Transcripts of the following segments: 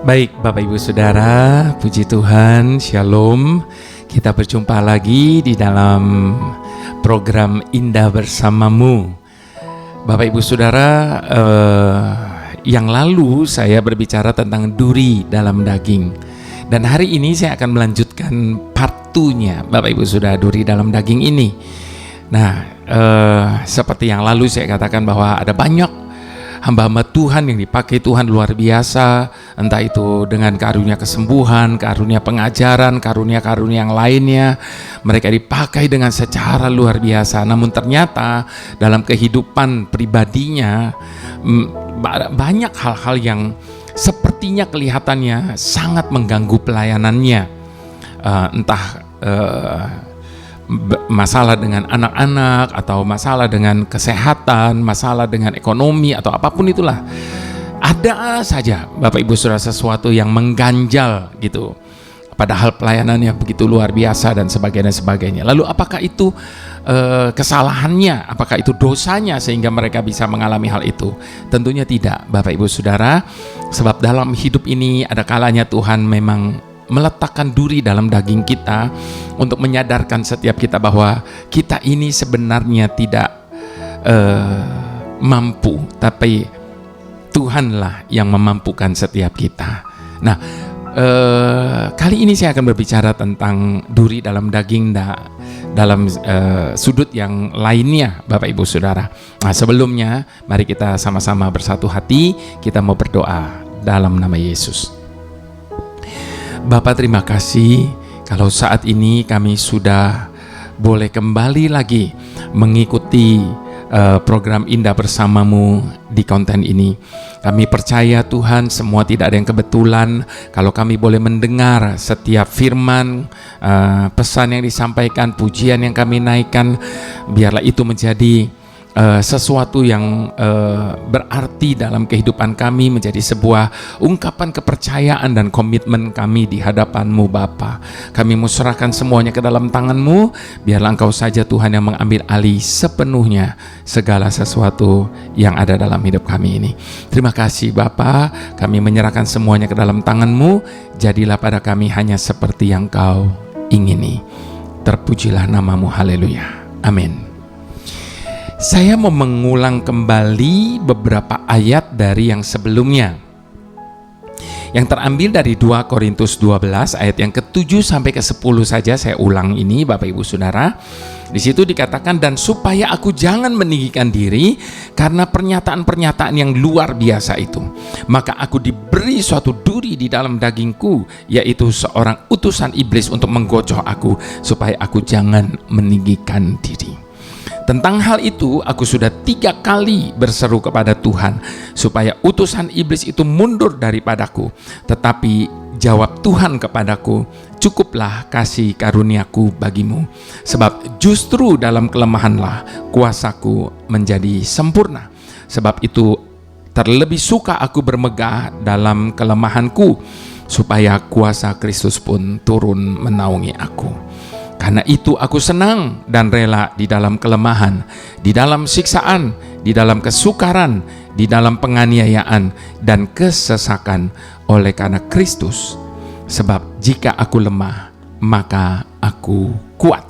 Baik Bapak Ibu Saudara, puji Tuhan, Shalom. Kita berjumpa lagi di dalam program Indah Bersamamu. Bapak Ibu Saudara, yang lalu saya berbicara tentang duri dalam daging. Dan hari ini saya akan melanjutkan part 2-nya Bapak Ibu Saudara, duri dalam daging ini. Nah, seperti yang lalu saya katakan bahwa ada banyak hamba-hamba Tuhan yang dipakai Tuhan luar biasa, entah itu dengan karunia kesembuhan, karunia pengajaran, karunia-karunia yang lainnya. Mereka dipakai dengan secara luar biasa, namun ternyata dalam kehidupan pribadinya banyak hal-hal yang sepertinya kelihatannya sangat mengganggu pelayanannya. Masalah dengan anak-anak, atau masalah dengan kesehatan, masalah dengan ekonomi, atau apapun itulah. Ada saja Bapak Ibu Saudara sesuatu yang mengganjal gitu, padahal pelayanannya begitu luar biasa dan sebagainya. Lalu apakah itu kesalahannya, apakah itu dosanya sehingga mereka bisa mengalami hal itu? Tentunya tidak Bapak Ibu Saudara, sebab dalam hidup ini ada kalanya Tuhan memang meletakkan duri dalam daging kita untuk menyadarkan setiap kita bahwa kita ini sebenarnya tidak mampu, tapi Tuhanlah yang memampukan setiap kita. Nah, kali ini saya akan berbicara tentang duri dalam daging dalam sudut yang lainnya Bapak Ibu Saudara. Nah, sebelumnya mari kita sama-sama bersatu hati, kita mau berdoa dalam nama Yesus. Bapak, terima kasih kalau saat ini kami sudah boleh kembali lagi mengikuti program Indah Bersamamu di konten ini. Kami percaya Tuhan, semua tidak ada yang kebetulan. Kalau kami boleh mendengar setiap firman, pesan yang disampaikan, pujian yang kami naikkan, biarlah itu menjadi sesuatu yang berarti dalam kehidupan kami, menjadi sebuah ungkapan kepercayaan dan komitmen kami di hadapan-Mu Bapa. Kami mau serahkan semuanya ke dalam tangan-Mu, biarlah Engkau saja Tuhan yang mengambil alih sepenuhnya segala sesuatu yang ada dalam hidup kami ini. Terima kasih Bapa, kami menyerahkan semuanya ke dalam tangan-Mu, jadilah pada kami hanya seperti yang Kau ingini. Terpujilah nama-Mu, haleluya, amin. Saya mau mengulang kembali beberapa ayat dari yang sebelumnya, yang terambil dari 2 Korintus 12 ayat yang ke-7 sampai ke-10 saja saya ulang ini Bapak Ibu Saudara. Di situ dikatakan, dan supaya aku jangan meninggikan diri karena pernyataan-pernyataan yang luar biasa itu, maka aku diberi suatu duri di dalam dagingku, yaitu seorang utusan iblis untuk menggocoh aku, supaya aku jangan meninggikan diri. Tentang hal itu aku sudah 3 kali berseru kepada Tuhan supaya utusan iblis itu mundur daripadaku. Tetapi jawab Tuhan kepadaku, cukuplah kasih karuniaku bagimu, sebab justru dalam kelemahanlah kuasaku menjadi sempurna. Sebab itu terlebih suka aku bermegah dalam kelemahanku, supaya kuasa Kristus pun turun menaungi aku. Karena itu aku senang dan rela di dalam kelemahan, di dalam siksaan, di dalam kesukaran, di dalam penganiayaan dan kesesakan oleh karena Kristus. Sebab jika aku lemah, maka aku kuat.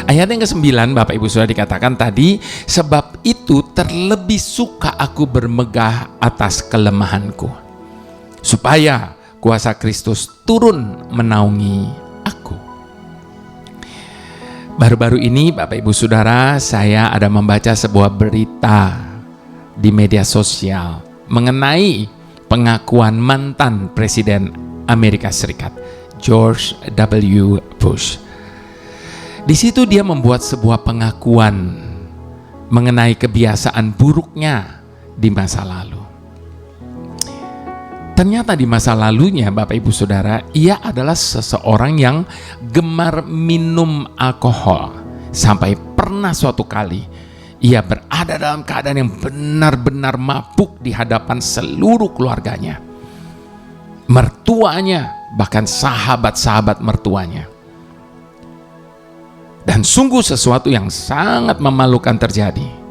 Ayat yang ke-9 Bapak Ibu Saudara dikatakan tadi, sebab itu terlebih suka aku bermegah atas kelemahanku, supaya kuasa Kristus turun menaungi aku. Baru-baru ini Bapak Ibu Saudara, saya ada membaca sebuah berita di media sosial mengenai pengakuan mantan Presiden Amerika Serikat, George W. Bush. Di situ dia membuat sebuah pengakuan mengenai kebiasaan buruknya di masa lalu. Ternyata di masa lalunya Bapak Ibu Saudara, ia adalah seseorang yang gemar minum alkohol, sampai pernah suatu kali ia berada dalam keadaan yang benar-benar mabuk di hadapan seluruh keluarganya, mertuanya, bahkan sahabat-sahabat mertuanya. Dan sungguh sesuatu yang sangat memalukan terjadi.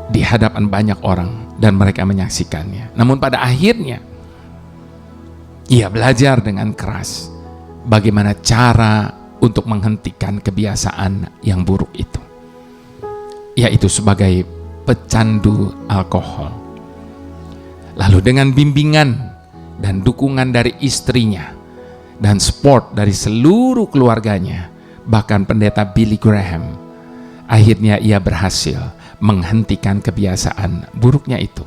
Di di hadapan banyak orang dan mereka menyaksikannya. Namun pada akhirnya ia belajar dengan keras bagaimana cara untuk menghentikan kebiasaan yang buruk itu, yaitu sebagai pecandu alkohol. Lalu dengan bimbingan dan dukungan dari istrinya dan support dari seluruh keluarganya, bahkan pendeta Billy Graham, akhirnya ia berhasil menghentikan kebiasaan buruknya itu.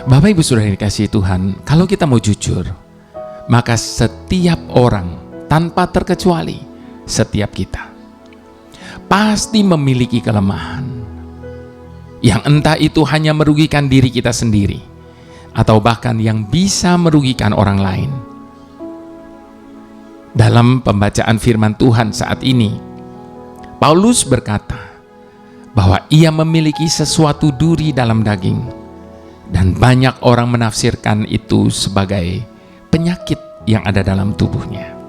Bapak Ibu Saudara yang dikasihi Tuhan, kalau kita mau jujur, maka setiap orang tanpa terkecuali, setiap kita pasti memiliki kelemahan yang entah itu hanya merugikan diri kita sendiri atau bahkan yang bisa merugikan orang lain. Dalam pembacaan firman Tuhan saat ini, Paulus berkata bahwa ia memiliki sesuatu duri dalam daging, dan banyak orang menafsirkan itu sebagai penyakit yang ada dalam tubuhnya.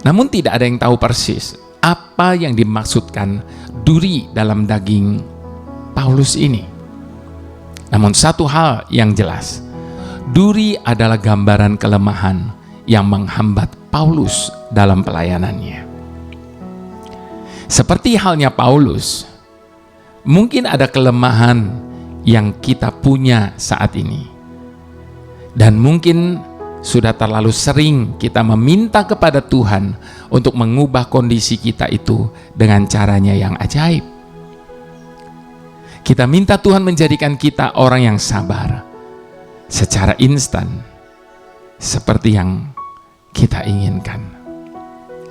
Namun tidak ada yang tahu persis apa yang dimaksudkan duri dalam daging Paulus ini. Namun satu hal yang jelas, duri adalah gambaran kelemahan yang menghambat Paulus dalam pelayanannya. Seperti halnya Paulus, mungkin ada kelemahan yang kita punya saat ini. Dan mungkin sudah terlalu sering kita meminta kepada Tuhan untuk mengubah kondisi kita itu dengan caranya yang ajaib. Kita minta Tuhan menjadikan kita orang yang sabar secara instan, seperti yang kita inginkan.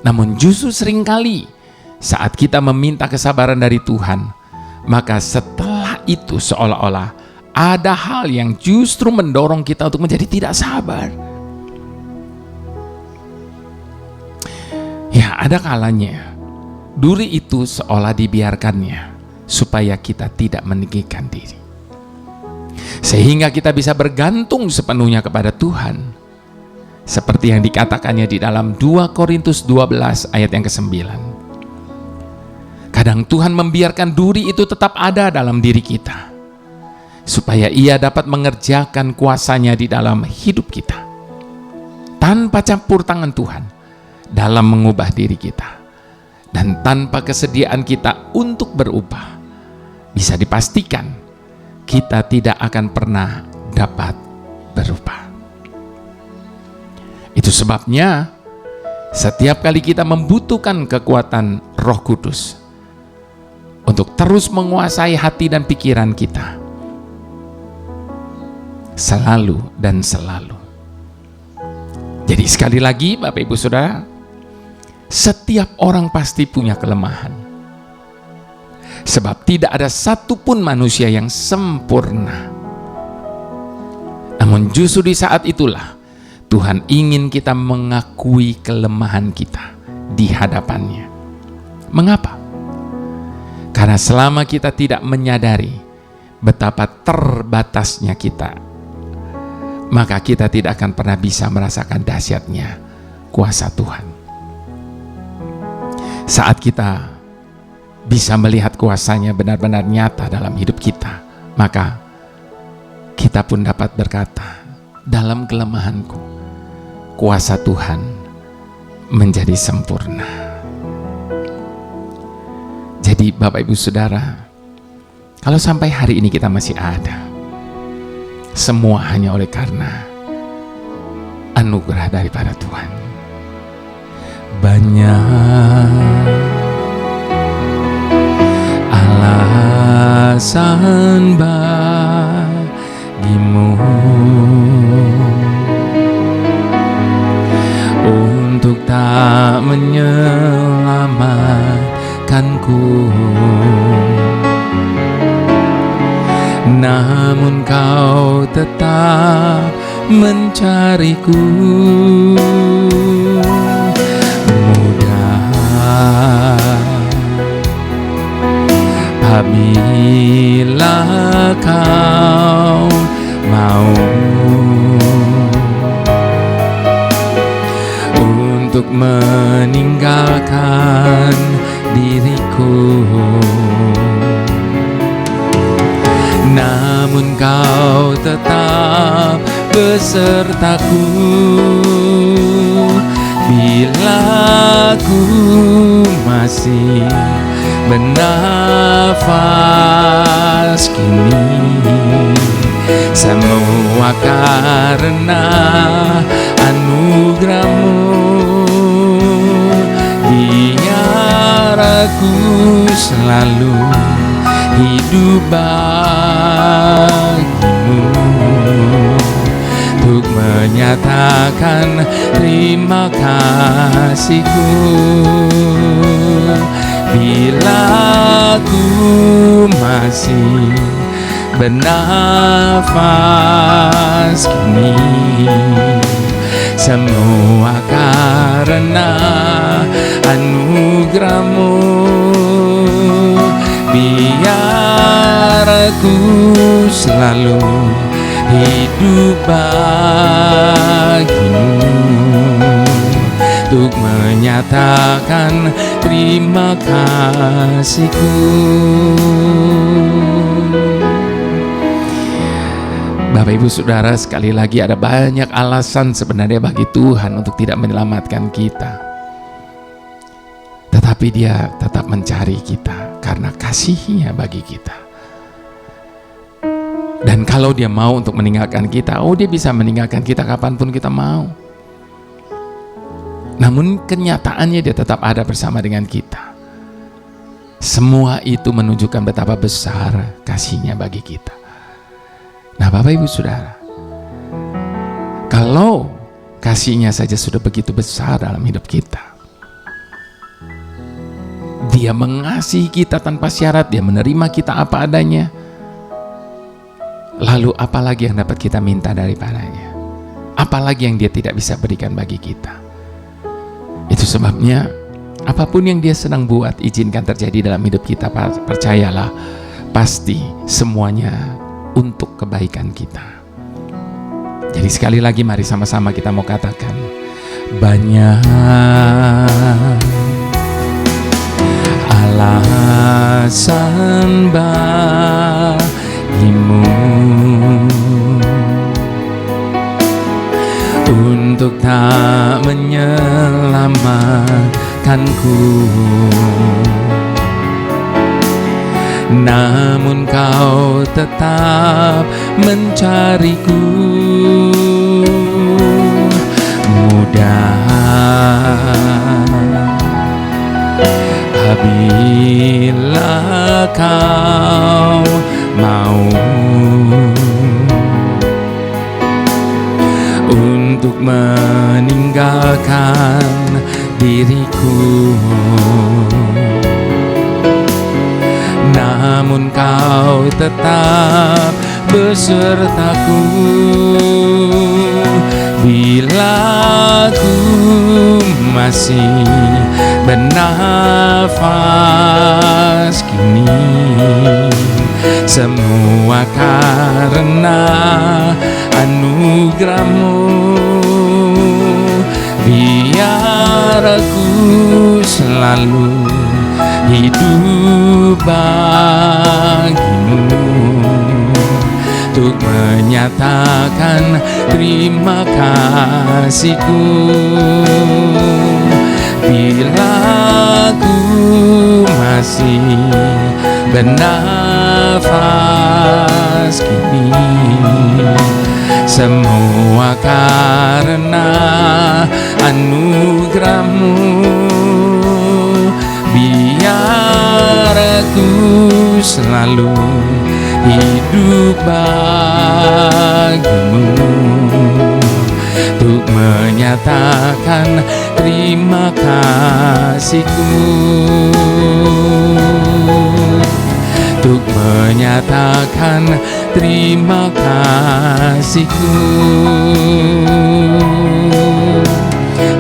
Namun justru seringkali saat kita meminta kesabaran dari Tuhan, maka setelah itu seolah-olah ada hal yang justru mendorong kita untuk menjadi tidak sabar. Ya, ada kalanya duri itu seolah dibiarkannya supaya kita tidak meninggikan diri, sehingga kita bisa bergantung sepenuhnya kepada Tuhan, seperti yang dikatakannya di dalam 2 Korintus 12 ayat yang ke-9. Kadang Tuhan membiarkan duri itu tetap ada dalam diri kita, supaya ia dapat mengerjakan kuasanya di dalam hidup kita, tanpa campur tangan Tuhan dalam mengubah diri kita, dan tanpa kesediaan kita untuk berubah, bisa dipastikan kita tidak akan pernah dapat berubah. Itu sebabnya setiap kali kita membutuhkan kekuatan Roh Kudus untuk terus menguasai hati dan pikiran kita, selalu dan selalu. Jadi sekali lagi Bapak Ibu Saudara, setiap orang pasti punya kelemahan, sebab tidak ada satupun manusia yang sempurna. Namun justru di saat itulah Tuhan ingin kita mengakui kelemahan kita di hadapannya. Mengapa? Karena selama kita tidak menyadari betapa terbatasnya kita, maka kita tidak akan pernah bisa merasakan dahsyatnya kuasa Tuhan. Saat kita bisa melihat kuasanya benar-benar nyata dalam hidup kita, maka kita pun dapat berkata, dalam kelemahanku, kuasa Tuhan menjadi sempurna. Jadi Bapak Ibu Saudara, kalau sampai hari ini kita masih ada, semua hanya oleh karena anugerah daripada Tuhan. Banyak alasan bagimu untuk tak menyelamatkanku, namun kau tetap mencariku. Mudah apabila kau mau untuk meninggalkan diriku. tetap besertaku. Bila ku masih bernafas kini, semua karena anugerah-Mu. Biar aku selalu hidup bagi-Mu, untuk menyatakan terima kasih-Ku. Bila ku masih bernafas kini, semua karena anugerah-Mu. Biar aku selalu hidup bagi-Mu, untuk menyatakan terima kasih-Ku. Bapak Ibu Saudara, sekali lagi ada banyak alasan sebenarnya bagi Tuhan untuk tidak menyelamatkan kita, tetapi Dia tetap mencari kita karena kasih-Nya bagi kita. Dan kalau Dia mau untuk meninggalkan kita, Dia bisa meninggalkan kita kapanpun kita mau. Namun kenyataannya Dia tetap ada bersama dengan kita. Semua itu menunjukkan betapa besar kasih-Nya bagi kita. Nah, Bapak Ibu Saudara, kalau kasih-Nya saja sudah begitu besar dalam hidup kita, Dia mengasihi kita tanpa syarat, Dia menerima kita apa adanya, lalu apalagi yang dapat kita minta daripadanya? Apalagi yang Dia tidak bisa berikan bagi kita? Itu sebabnya apapun yang Dia sedang buat, izinkan terjadi dalam hidup kita, percayalah, pasti semuanya untuk kebaikan kita. Jadi sekali lagi mari sama-sama kita mau katakan, banyak alasan bagi-Mu untuk tak menyelamatkanku, namun Kau tetap mencariku. Mudah bila Kau mau untuk meninggalkan diriku, namun Kau tetap besertaku. Bila ku masih bernafas kini, semua karena anugerah-Mu. Biar aku selalu hidup bagi-Mu, untuk menyatakan terima kasih-Ku. Bila ku masih bernafas kini, semua karena anugerah-Mu. Biar aku selalu hidup bagi-Mu, untuk menyatakan terima kasih-Ku, untuk menyatakan terima kasih-Ku,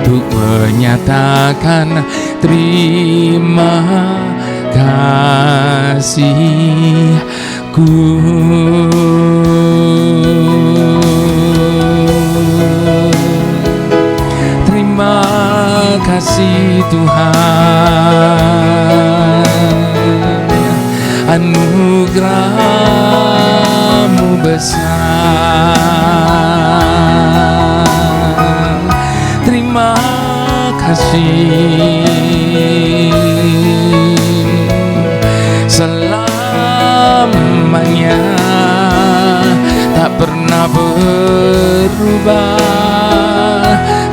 untuk menyatakan terima kasih-Ku. Terima kasih Tuhan, anugerah-Mu besar. Terima kasih selamanya, tak pernah berubah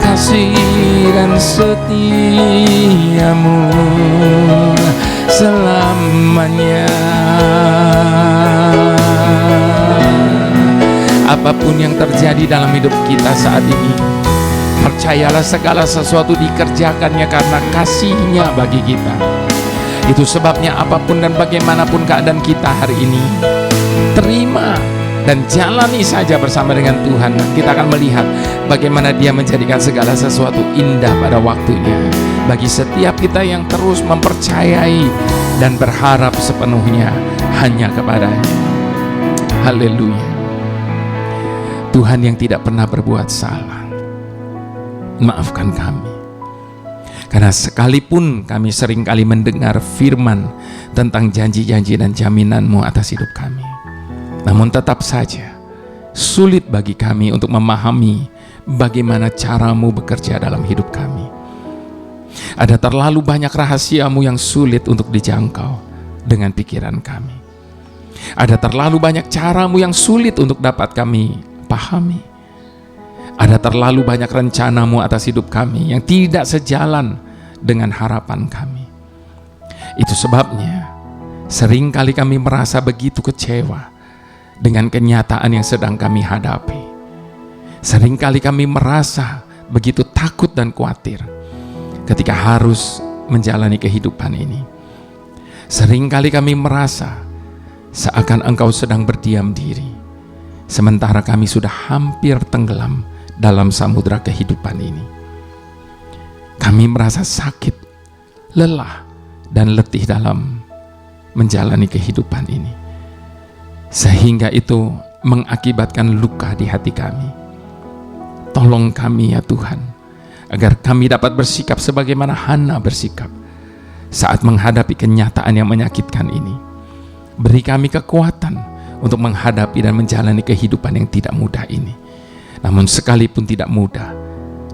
kasih dan setiamu selamanya. Apapun yang terjadi dalam hidup kita saat ini, percayalah segala sesuatu dikerjakannya karena kasih-Nya bagi kita. Itu sebabnya apapun dan bagaimanapun keadaan kita hari ini, terima dan jalani saja bersama dengan Tuhan. Kita akan melihat bagaimana Dia menjadikan segala sesuatu indah pada waktunya. Bagi setiap kita yang terus mempercayai dan berharap sepenuhnya hanya kepada-Nya. Haleluya. Tuhan yang tidak pernah berbuat salah, maafkan kami. Karena sekalipun kami seringkali mendengar firman tentang janji-janji dan jaminanmu atas hidup kami, namun tetap saja sulit bagi kami untuk memahami bagaimana caramu bekerja dalam hidup kami. Ada terlalu banyak rahasiamu yang sulit untuk dijangkau dengan pikiran kami. Ada terlalu banyak caramu yang sulit untuk dapat kami pahami. Ada terlalu banyak rencanamu atas hidup kami yang tidak sejalan dengan harapan kami. Itu sebabnya seringkali kami merasa begitu kecewa dengan kenyataan yang sedang kami hadapi. Seringkali kami merasa begitu takut dan khawatir ketika harus menjalani kehidupan ini. Seringkali kami merasa seakan Engkau sedang berdiam diri, sementara kami sudah hampir tenggelam dalam samudera kehidupan ini. Kami merasa sakit, lelah, dan letih dalam menjalani kehidupan ini, sehingga itu mengakibatkan luka di hati kami. Tolong kami ya Tuhan, agar kami dapat bersikap sebagaimana Hana bersikap saat menghadapi kenyataan yang menyakitkan ini. Beri kami kekuatan untuk menghadapi dan menjalani kehidupan yang tidak mudah ini. Namun sekalipun tidak mudah,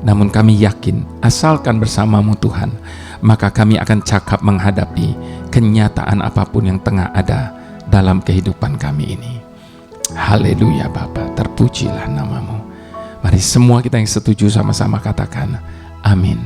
namun kami yakin asalkan bersama-Mu Tuhan, maka kami akan cakap menghadapi kenyataan apapun yang tengah ada dalam kehidupan kami ini. Haleluya Bapa, terpujilah nama-Mu. Mari semua kita yang setuju sama-sama katakan amin.